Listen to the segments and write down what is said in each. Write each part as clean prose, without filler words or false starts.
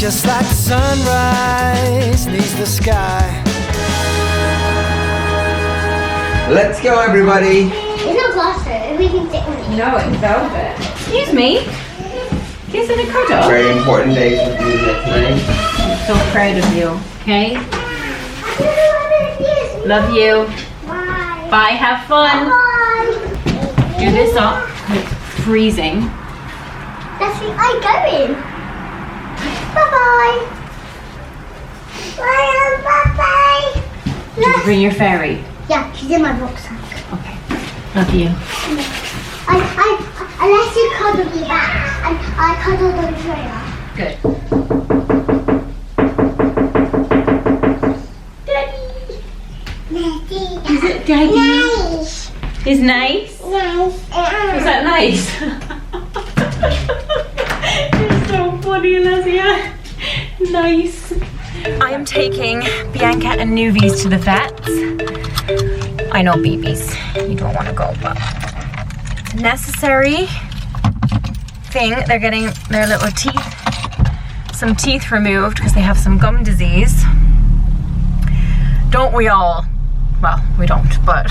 Just like the sunrise needs the sky. Let's go, everybody. It's not plaster. We can sit on it. No, it's velvet. Excuse me. Kiss and a cuddle. Very important day for you today. I'm so proud of you. Okay. Love you. Bye. Bye. Have fun. Bye. Do this up. It's freezing. That's where I'm going. Bye-bye. Bye-bye. Did you bring your fairy? Yeah, she's in my rucksack. Okay. Love you. Alessia cuddled me back, and I cuddled Andrea. Good. Daddy. Is it Daddy? Nice. Is nice? Nice. Was that nice? You're so funny, Alessia. Nice. I am taking Bianca and Newbies to the vets. I know, babies, you don't want to go, but it's a necessary thing. They're getting their little some teeth removed because they have some gum disease. Don't we all? Well, we don't, but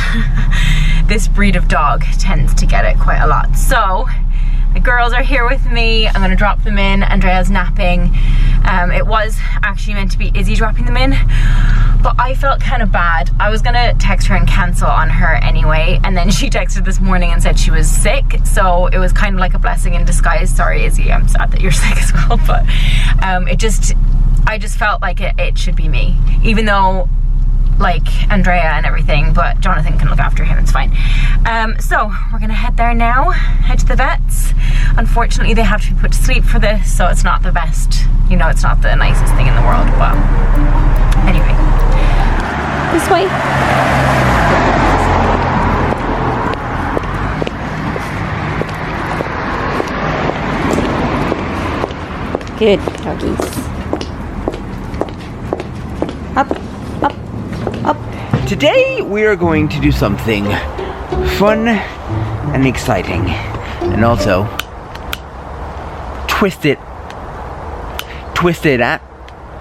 this breed of dog tends to get it quite a lot. So the girls are here with me. I'm gonna drop them in. Andrea's napping. It was actually meant to be Izzy dropping them in, but I felt kind of bad. I was gonna text her and cancel on her anyway, and then she texted this morning and said she was sick, so it was kind of like a blessing in disguise. Sorry, Izzy, I'm sad that you're sick as well, but I just felt like it should be me, even though like Andrea and everything, but Jonathan can look after him, it's fine. So we're gonna head there now, head to the vets. Unfortunately, they have to be put to sleep for this, so it's not the best, you know, it's not the nicest thing in the world, but anyway, this way. Good doggies. Up, up, up. Today we are going to do something fun and exciting, and also twisted at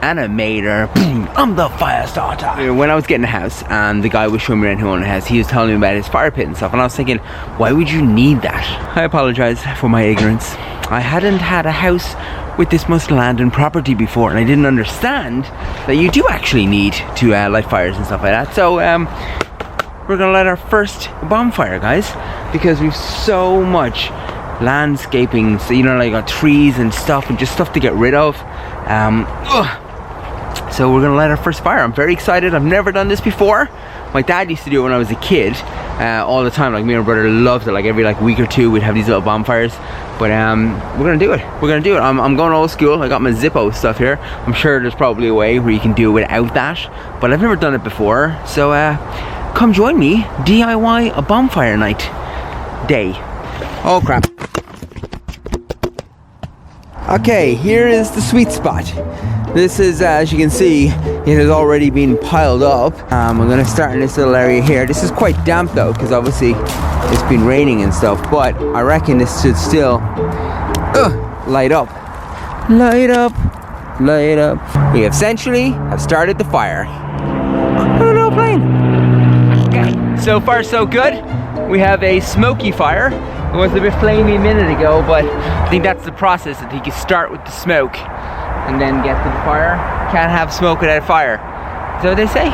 animator. I'm the fire starter. When I was getting a house and the guy was showing me around who owned a house, he was telling me about his fire pit and stuff, and I was thinking, why would you need that? I apologize for my ignorance. I hadn't had a house with this much land and property before, and I didn't understand that you do actually need to light fires and stuff like that. So we're gonna light our first bonfire, guys, because we've so much landscaping, so, you know, like trees and stuff, and just stuff to get rid of. So we're gonna light our first fire. I'm very excited. I've never done this before. My dad used to do it when I was a kid, all the time. Like, me and my brother loved it. Like, every week or two we'd have these little bonfires. But we're gonna do it. We're gonna do it. I'm going old school. I got my Zippo stuff here. I'm sure there's probably a way where you can do it without that, but I've never done it before. So come join me, DIY a bonfire night day. Oh crap. Okay, here is the sweet spot. This is, as you can see, it has already been piled up. I'm gonna start in this little area here. This is quite damp though, because obviously it's been raining and stuff, but I reckon this should still light up. Light up, light up. We essentially have started the fire. I don't know, plane. Okay, so far so good. We have a smoky fire. It was a bit flamey a minute ago, but I think that's the process. I think you start with the smoke and then get to the fire. Can't have smoke without fire. Is that what they say?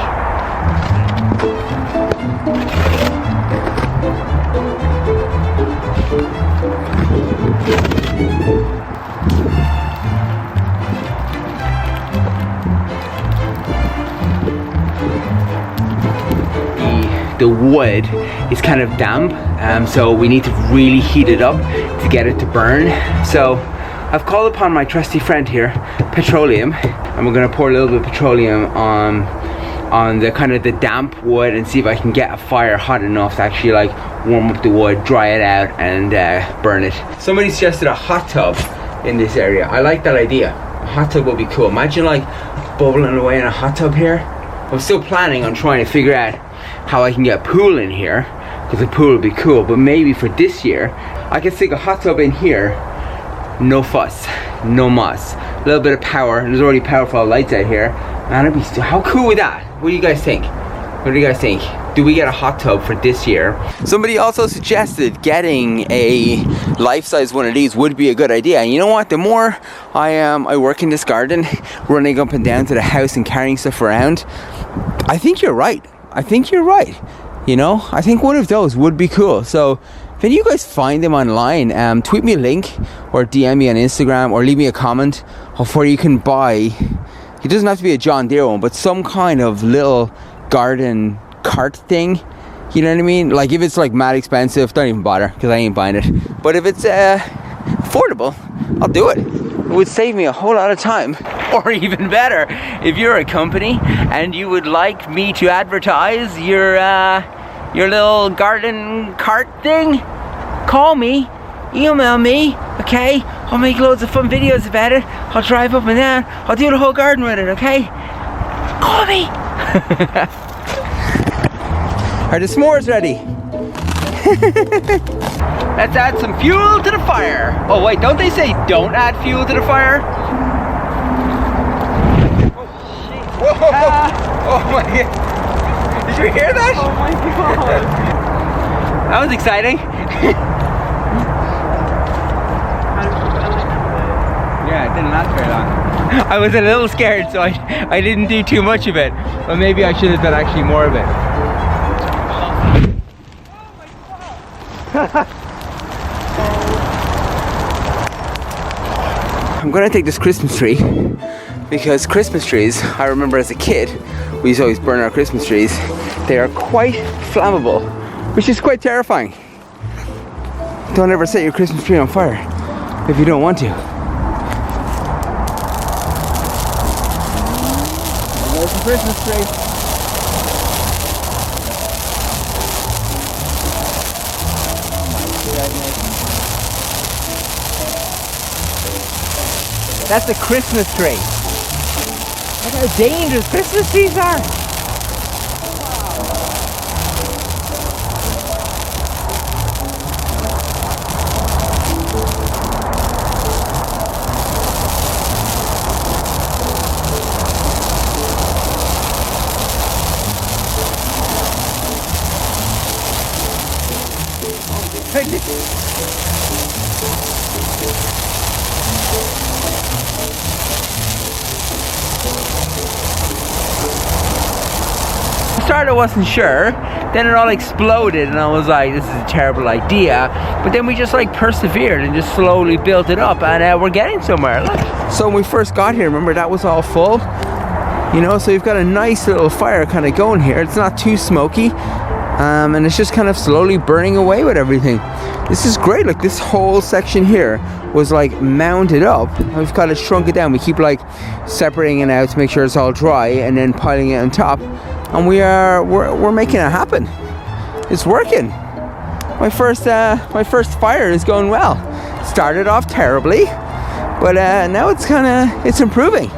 The wood is kind of damp, so we need to really heat it up to get it to burn. So I've called upon my trusty friend here, petroleum, and we're gonna pour a little bit of petroleum on the kind of the damp wood and see if I can get a fire hot enough to actually like warm up the wood, dry it out, and burn it. Somebody suggested a hot tub in this area. I like that idea. A hot tub would be cool. Imagine like bubbling away in a hot tub here. I'm still planning on trying to figure out how I can get a pool in here, because a pool would be cool, but maybe for this year I can stick a hot tub in here, no fuss, no muss. little bit of power, and there's already powerful lights out here. Man, it'd be how cool would that? What do you guys think? What do you guys think? Do we get a hot tub for this year? Somebody also suggested getting a life-size one of these would be a good idea. And you know what? The more I work in this garden, running up and down to the house and carrying stuff around, I think you're right. I think you're right. You know, I think one of those would be cool. So if any of you guys find them online, tweet me a link or DM me on Instagram or leave me a comment of where you can buy. It doesn't have to be a John Deere one, but some kind of little garden cart thing. You know what I mean? Like if it's like mad expensive, don't even bother because I ain't buying it. But if it's affordable, I'll do it. It would save me a whole lot of time. Or even better, if you're a company and you would like me to advertise your little garden cart thing, call me, email me, okay? I'll make loads of fun videos about it. I'll drive up and down. I'll do the whole garden with it, okay? Call me. Are the s'mores ready? Let's add some fuel to the fire. Oh wait, don't they say don't add fuel to the fire? Whoa! Oh my god! Did you hear that? Oh my god! That was exciting. Yeah, it didn't last very long. I was a little scared, so I didn't do too much of it. But maybe I should have done actually more of it. I'm gonna take this Christmas tree because Christmas trees, I remember as a kid, we used to always burn our Christmas trees. They are quite flammable, which is quite terrifying. Don't ever set your Christmas tree on fire if you don't want to. There's the Christmas tree. That's a Christmas tree. Look how dangerous Christmas trees are. I wasn't sure, then it all exploded and I was like, this is a terrible idea, but then we just like persevered and just slowly built it up, and we're getting somewhere. Look. So when we first got here, remember that was all full, you know, so you've got a nice little fire kind of going here. It's not too smoky, and it's just kind of slowly burning away with everything. This is great. Like this whole section here was like mounted up. We've got it shrunk it down. We keep like separating it out to make sure it's all dry and then piling it on top. And we're making it happen. It's working. My first fire is going well. Started off terribly, but now it's improving.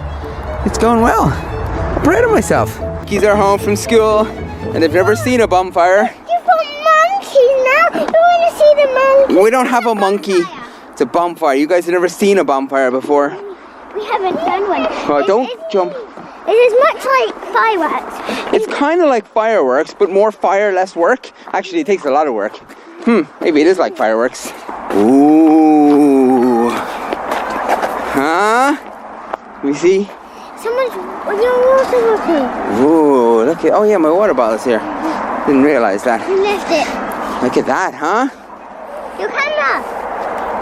It's going well. I'm proud of myself. Kids are home from school and they've never seen a bonfire. You've got monkeys now. You want to see the monkey? We don't have a monkey. It's a bonfire. You guys have never seen a bonfire before. We haven't done one. Oh, don't jump. It is much like fireworks. It's kind of like fireworks, but more fire, less work. Actually, it takes a lot of work. Maybe it is like fireworks. Ooh. Huh? Let me see. Your water bottle. Ooh, look at, oh yeah, my water bottle's here. Didn't realize that. You left it. Look at that, huh? Your camera.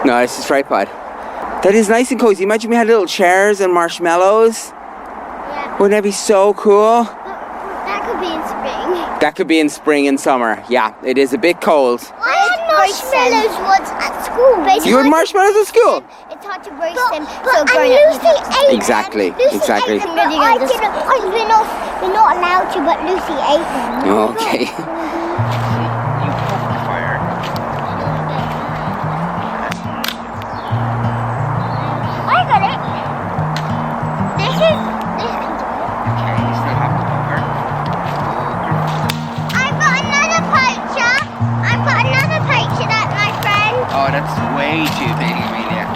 No, it's a tripod. That is nice and cozy. Imagine we had little chairs and marshmallows. Yeah. Wouldn't that be so cool? That could be in spring. That could be in spring and summer. Yeah, it is a bit cold. I had marshmallows once at school. You had marshmallows at school? It's hard to roast them. But Lucy ate them. Exactly, Lucy exactly. Ate them. We're not allowed to, but Lucy ate them. Okay. I got it. This can do it. Okay, you still have the bumper. I've got another picture. That's my friend. Oh, that's way too big, Emilia.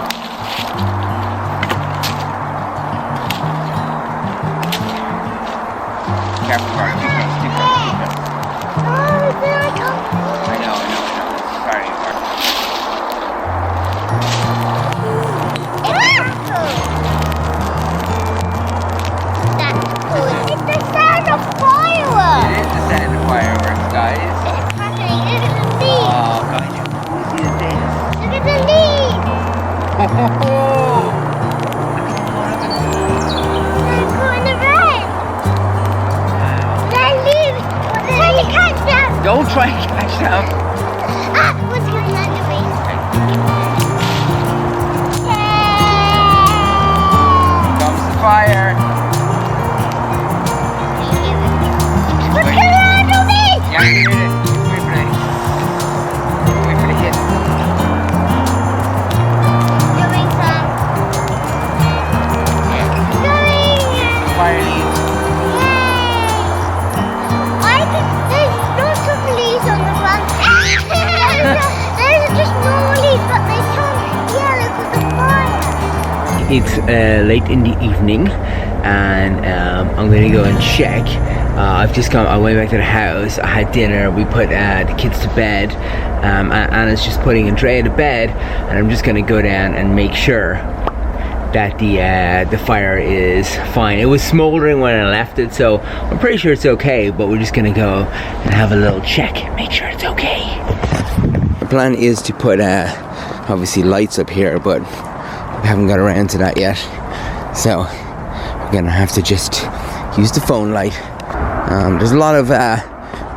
It's late in the evening, and I'm gonna go and check. I went back to the house, I had dinner, we put the kids to bed, Anna's just putting Andrea to bed, and I'm just gonna go down and make sure that the fire is fine. It was smoldering when I left it, so I'm pretty sure it's okay, but we're just gonna go and have a little check, make sure it's okay. The plan is to put obviously lights up here, but we haven't got around to that yet, so we're gonna have to just use the phone light. There's a lot of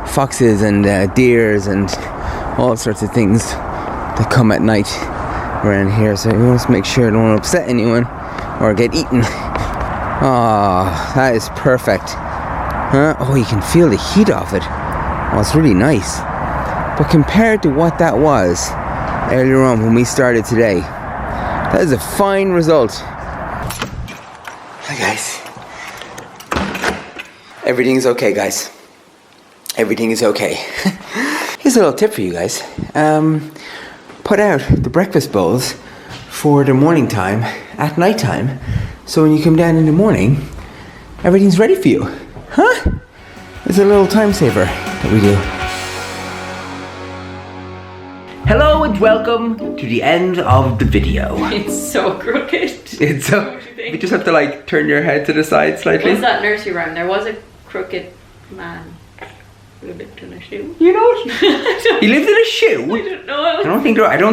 foxes and deers and all sorts of things that come at night around here, so we want to make sure I don't want to upset anyone or get eaten. Oh, that is perfect. Huh? Oh, you can feel the heat of it. Oh, it's really nice. But compared to what that was earlier on when we started today, that is a fine result. Hi guys. Everything's okay, guys. Everything is okay. Here's a little tip for you guys. Put out the breakfast bowls for the morning time at night time, so when you come down in the morning, everything's ready for you. Huh? It's a little time saver that we do. Hello and welcome to the end of the video. It's so crooked. It's so... You just have to like turn your head to the side slightly. What's that nursery rhyme? There was a crooked man who lived in a shoe. You know? He lived in a shoe? I don't know. I don't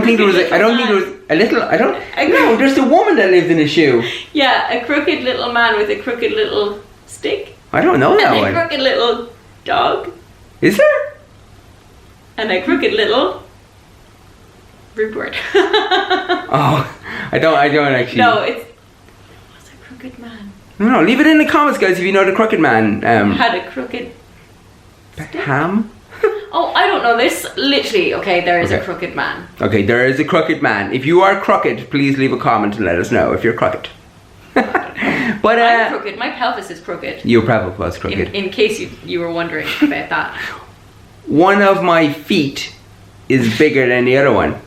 think there was a little... I know, there's a woman that lived in a shoe. Yeah, a crooked little man with a crooked little stick. I don't know that and one. And a crooked little dog. Is there? And a crooked little... rude word. Oh, I don't actually... No, it's... What's a crooked man? No, leave it in the comments, guys, if you know the crooked man. Had a crooked... Ham? Oh, I don't know. There's literally... Okay, there is a crooked man. Okay, there is a crooked man. If you are crooked, please leave a comment and let us know if you're crooked. But I'm crooked. My pelvis is crooked. Your pelvis was crooked. In case you were wondering about that. One of my feet is bigger than the other one.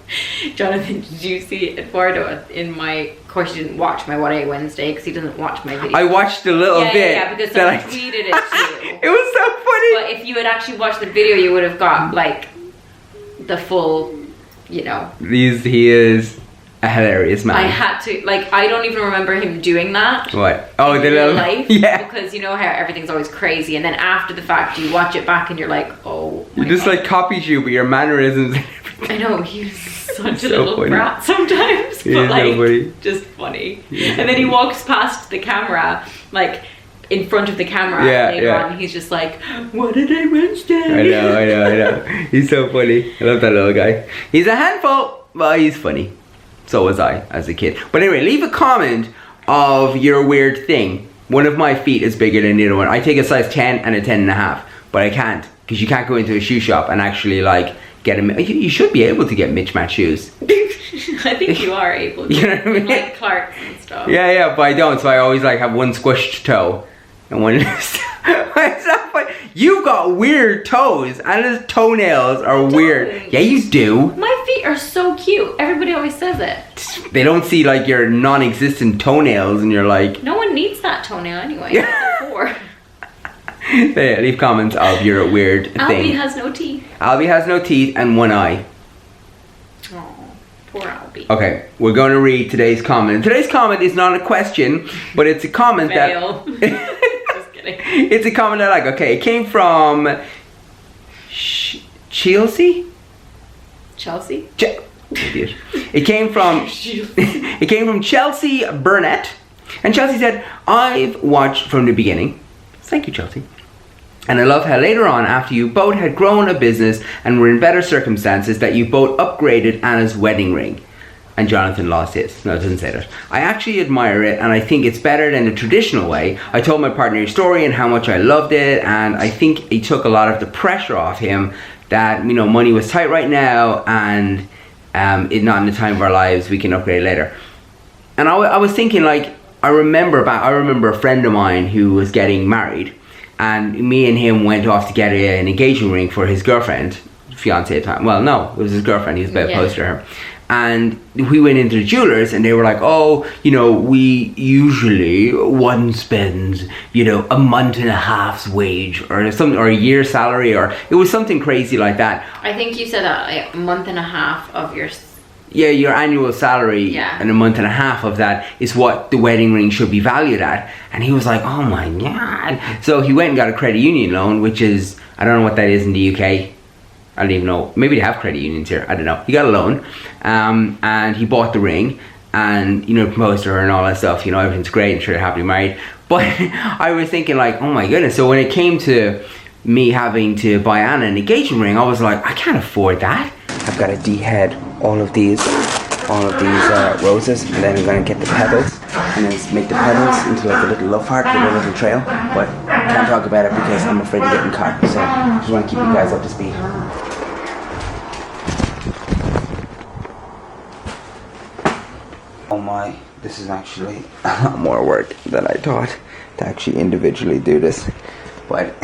Jonathan, did you see Eduardo in my... Of course, you didn't watch my What A Wednesday because he doesn't watch my video. I watched a little bit. Yeah, because I tweeted it to you. It was so funny. But if you had actually watched the video, you would have got like the full, you know. He is a hilarious man. I had to, like, I don't even remember him doing that. What? Oh, the in real little... life. Yeah. Because you know how everything's always crazy, and then after the fact, you watch it back and you're like, oh. He just like copies you, but your mannerisms. I know, he's such so a little funny. brat sometimes, He but is like, so funny. just funny. And then he walks past the camera, like, in front of the camera later on, and he's just like, what did I Wednesday? I know. He's so funny. I love that little guy. He's a handful, but he's funny. So was I as a kid. But anyway, leave a comment of your weird thing. One of my feet is bigger than the other one. I take a size 10 and a 10.5, but I can't, because you can't go into a shoe shop and actually like get a... You should be able to get mismatched shoes. I think you are able to. You know what I mean? Like Clarks and stuff. Yeah, but I don't, so I always like have one squished toe. And one... You got weird toes. Anna's toenails are weird. Yeah, you do. My feet are so cute. Everybody always says it. They don't see like your non-existent toenails and you're like... No one needs that toenail anyway. It's a 4. Yeah, leave comments of your weird thing. Albie has no teeth. Albie has no teeth and one eye. Oh, poor Albie. Okay, we're going to read today's comment. Today's comment is not a question, but it's a comment Fail. that... Just kidding. It's a comment I like. Okay, it came from... Chelsea? Chelsea? Idiot. It came from... It came from Chelsea Burnett. And Chelsea said, I've watched from the beginning. Thank you, Chelsea. And I love how later on, after you both had grown a business and were in better circumstances, that you both upgraded Anna's wedding ring. And Jonathan lost his. No, it doesn't say that. I actually admire it, and I think it's better than the traditional way. I told my partner your story and how much I loved it, and I think it took a lot of the pressure off him that, you know, money was tight right now, and it's not in the time of our lives, we can upgrade later. And I was thinking, like, I remember a friend of mine who was getting married, and me and him went off to get an engagement ring for his girlfriend, fiance at the time. Well, no, it was his girlfriend. He was about opposed to her. And we went into the jewelers and they were like, oh, you know, we usually one spends, you know, a month and a half's wage or something, or a year's salary, or it was something crazy like that. I think you said a month and a half of your... Yeah, your annual salary, and a month and a half of that is what the wedding ring should be valued at. And he was like, oh my God. So he went and got a credit union loan, which is, I don't know what that is in the UK. I don't even know. Maybe they have credit unions here. I don't know. He got a loan, and he bought the ring, and, you know, proposed to her and all that stuff. You know, everything's great. I'm sure they're happily married. But I was thinking like, oh my goodness. So when it came to me having to buy Anna an engagement ring, I was like, I can't afford that. I've got to dehead all of these roses, and then I'm going to get the petals and then make the petals into like a little love heart with a little trail. But I can't talk about it because I'm afraid of getting caught. So I just want to keep you guys up to speed. Oh my, this is actually a lot more work than I thought to actually individually do this. But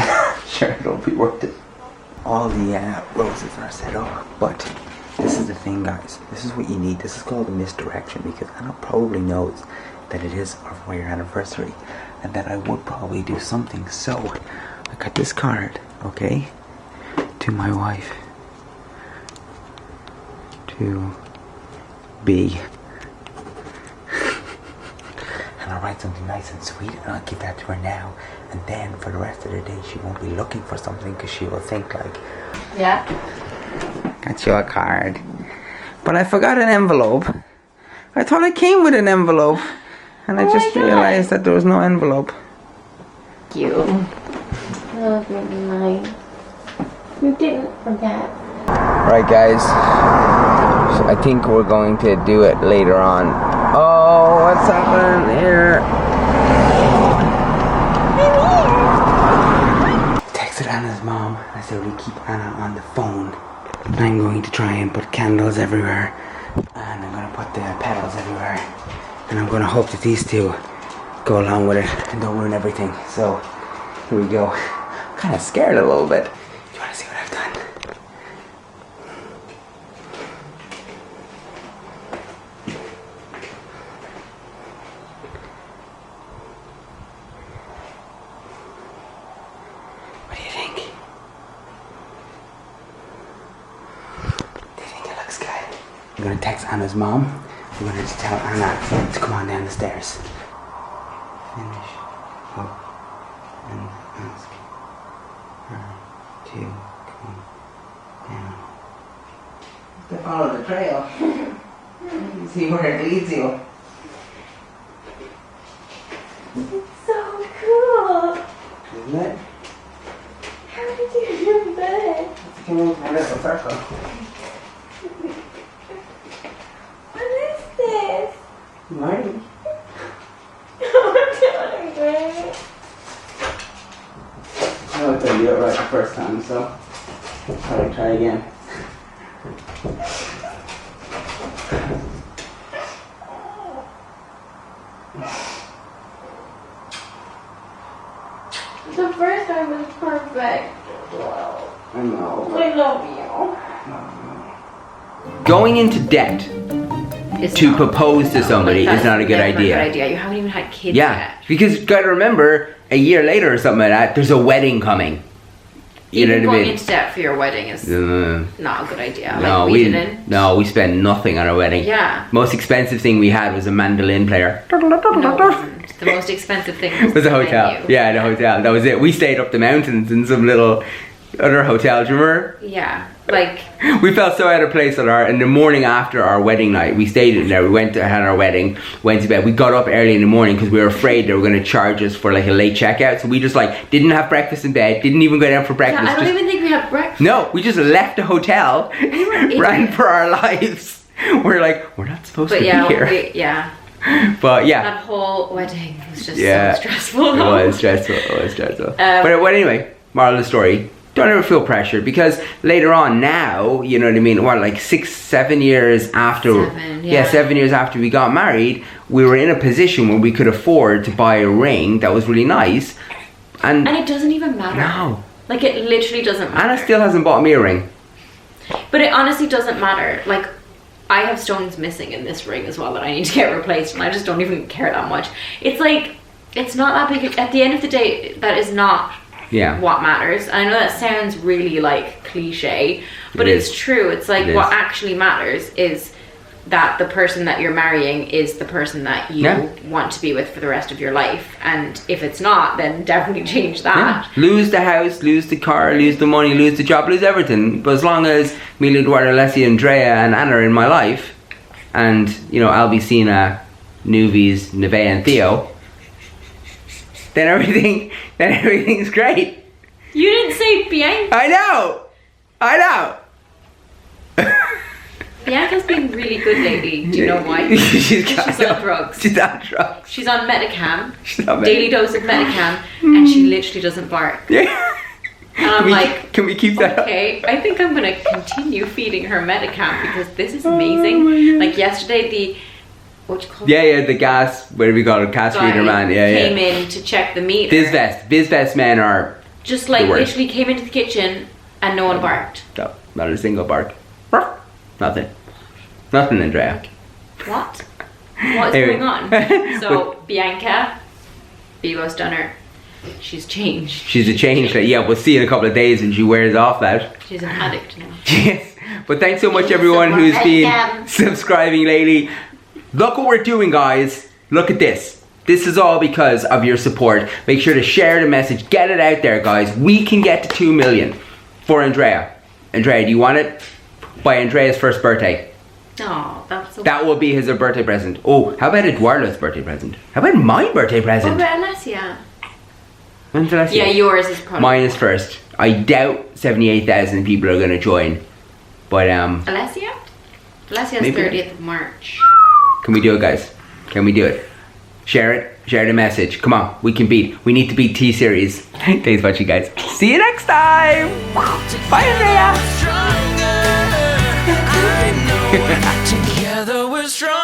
sure, it'll be worth it. All the roses are set up, but this is the thing, guys. This is what you need. This is called a misdirection, because Anna probably knows that it is our 4-year anniversary and that I would probably do something. So I got this card, okay, to my wife, to be, and I'll write something nice and sweet and I'll give that to her now. And then for the rest of the day, she won't be looking for something because she will think like, yeah, got you a card. But I forgot an envelope. I thought it came with an envelope. And I just realized that there was no envelope. You. Oh, maybe mine. You didn't forget. Right, guys. So I think we're going to do it later on. Oh, what's happening here? Anna's mom. I said we keep Anna on the phone. I'm going to try and put candles everywhere, and I'm going to put the petals everywhere, and I'm going to hope that these two go along with it and don't ruin everything. So here we go. I'm kind of scared a little bit. Do you want to see what I've done? I'm going to text Anna's mom. I'm going to tell Anna to come on down the stairs. Finish up and ask her to come down. To follow the trail. See where it leads you. It's so cool. Isn't it? How did you do that? Let's come into my little circle. Morning. I don't think you do it right the first time, so I'll try again. The first time was perfect. Wow. I know. I love you. Going into debt to propose to somebody is not a good idea. You haven't even had kids yet. Because you gotta remember, a year later or something like that, there's a wedding coming. You know what I mean? Going into debt for your wedding is not a good idea. No, like, we didn't. No, we spent nothing on our wedding. Yeah. Most expensive thing we had was a mandolin player. No, it wasn't. The most expensive thing was a hotel. venue. Yeah, the hotel. That was it. We stayed up the mountains in some little other hotel. Do you remember? Yeah. Like, we felt so out of place in the morning after our wedding night. We stayed in there. We went to had our wedding, went to bed. We got up early in the morning because we were afraid they were going to charge us for like a late checkout. So we just like didn't have breakfast in bed. Didn't even go down for breakfast. yeah, I don't even think we had breakfast. No, we just left the hotel. We were ran for our lives. We're like, we're not supposed to be here. But yeah, that whole wedding was just so stressful. It was stressful. It was stressful. But anyway, moral of the story. Don't ever feel pressure, because later on now, you know what I mean, what, like 6-7 years after 7 years after we got married, we were in a position where we could afford to buy a ring that was really nice, and it doesn't even matter. No, like, it literally doesn't matter. Anna still hasn't bought me a ring, but it honestly doesn't matter. Like, I have stones missing in this ring as well that I need to get replaced, and I just don't even care that much. It's like, it's not that big. At the end of the day, that is not what matters. I know that sounds really like cliche, but it's true. It's like what actually matters is that the person that you're marrying is the person that you want to be with for the rest of your life. And if it's not, then definitely change that. Lose the house, lose the car, lose the money, lose the job, lose everything. But as long as Emilia, Eduardo, Alessia, Andrea and Anna are in my life, and, you know, I'll be seeing Nuvies, Nevaeh and Theo, then everything's great. You didn't say Bianca. I know. Bianca's been really good lately. Do you know why? She's on drugs. She's on drugs. She's on Metacam. Daily dose of Metacam, and she literally doesn't bark. Yeah. And I'm like, can we keep that up? Okay, I think I'm gonna continue feeding her Metacam because this is amazing. Like yesterday, what you call it? The gas, whatever you call it, gas reader man. Came in to check the meter. Bizvest men are just like literally came into the kitchen and no one barked. No, not a single bark. Nothing, Andrea. What? What's going on? So Bianca, Bibo Stunner, she's changed. She's a change. We'll see in a couple of days when she wears off that. She's an addict now. Yes. But thanks so much everyone who's been subscribing lately. Look what we're doing, guys. Look at this. This is all because of your support. Make sure to share the message. Get it out there, guys. We can get to 2 million for Andrea. Andrea, do you want it? By Andrea's first birthday. Oh, that's so that will be his birthday present. Oh, how about Eduardo's birthday present? How about my birthday present? What about Alessia? When's Alessia? Yeah, yours is probably. Mine is first. I doubt 78,000 people are going to join. But Alessia? Alessia's 30th of March. Can we do it, guys? Can we do it? Share it. Share the message. Come on, we can beat. We need to beat T-Series. Thanks for watching, guys. See you next time. Bye, Andrea. Together we're strong.